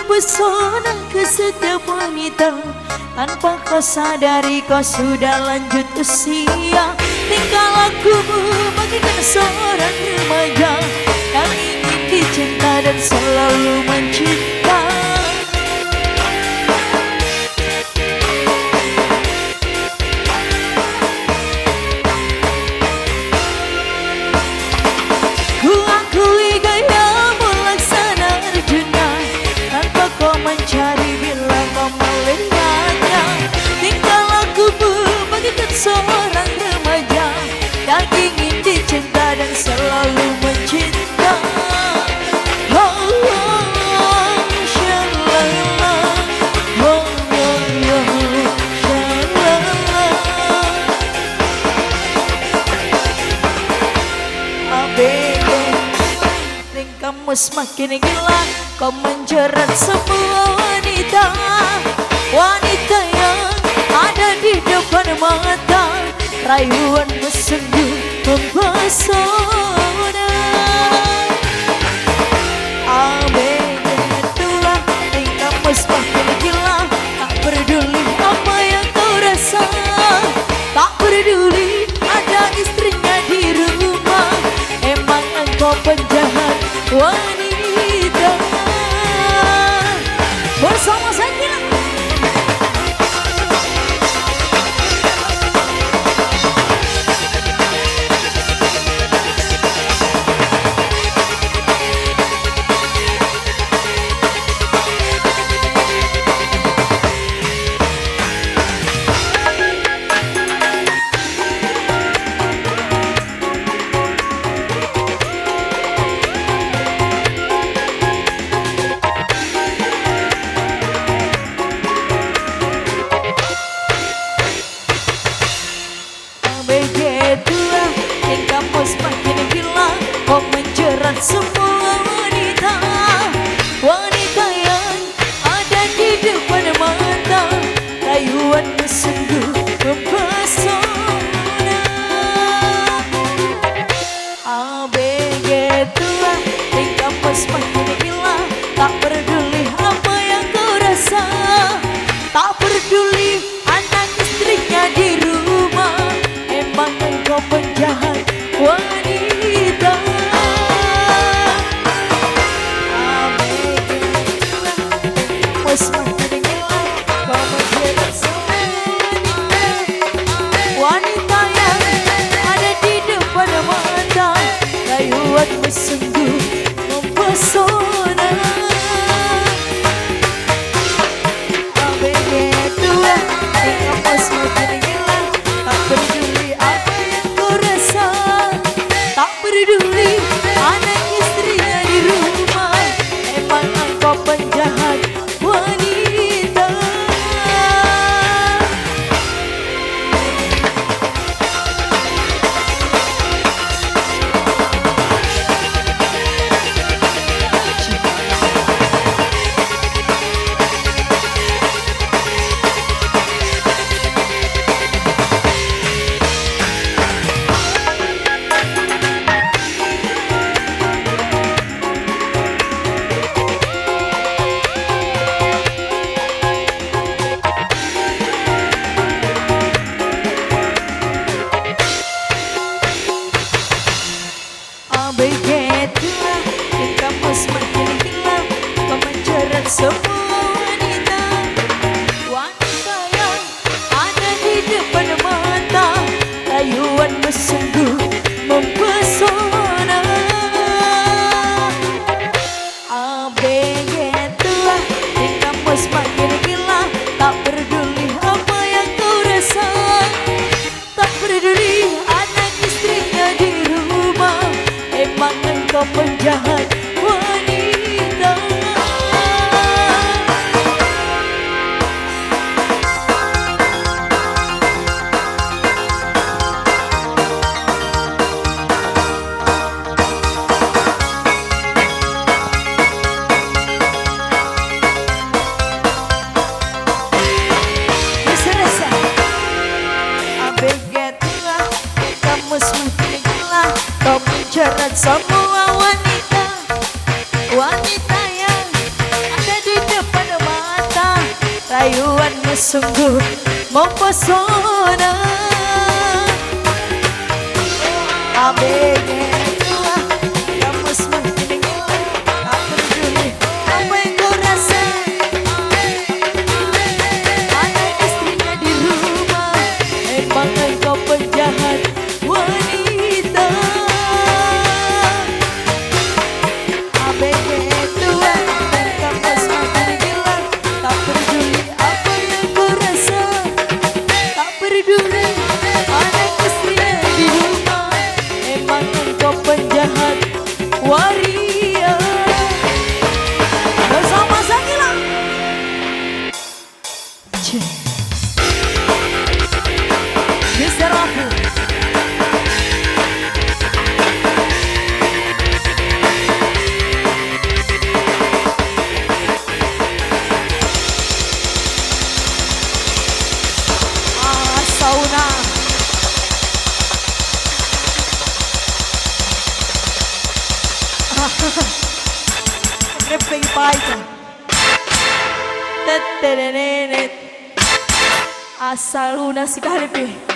mempesona ke setiap wanita. Tanpa kau sadari kau sudah lanjut usia. Tingkah lakumu bagaikan seorang remaja yang ingin dicinta dan selalu mencinta. Ku akui gayamu laksana Arjuna, tanpa kau mencari bila kau melihatnya. Tingkah lakumu bagaikan seorang remaja yang ingin dicinta dan selalu mencinta. Oh, oh, shalala, oh, oh, oh, shalala. ABG, tingkahmu semakin gila, kau menjerat semua wanita. Wanita yang ada di depan mata, rayuanmu sungguh mempesona. ABG itulah tingkahmu semakin gila, tak peduli apa yang kau rasa, tak peduli ada istrinya di rumah. Emang engkau penjahat wanita. Bersama Shakila. Begitulah tingkahmu semakin gila, kau menjerat semua wanita. Wanita yang ada di depan mata, rayuanmu sungguh mempesona. Begitulah tingkahmu semakin gila, tak peduli apa yang kau rasa, tak peduli anak istrinya di rumah. Emang engkau penjahat wanita. ABG semakin gila, kau menjerat semua wanita yang ada di depan mata, rayuanmu sungguh mempesona. ABG itulah tingkahmu semakin gila, tak peduli apa yang kau rasa, tak peduli anak istrinya di rumah. Emang engkau penjahat wanita. Begitulah tingkahmu semakin gila, kau menjerat semua wanita. Wanita yang ada di depan mata, rayuanmu sungguh mempesona. Begitulah tingkahmu semakin gila, tak peduli apa yang kau rasa, tak peduli anak istrinya di rumah. Emang engkau penjahat wanita. Rasa-rasa ABG itulah kamu semakin gila, kau menjerat semua wanita. Wanita yang ada di depan sungguh mempesona. ABG tua, kamu semakin gila, tak peduli apa yang kau rasa. Anak istrinya di rumah, emang engkau penjahat wanita. ABG tua, kamu semakin gila, tak peduli apa yang kau rasa. Tak peduli anak istrinya di rumah, emang engkau penjahat waria. Bersama Shaqila. Mister Aku. Sauna. Repeng paita. Asal lunas sekali pi.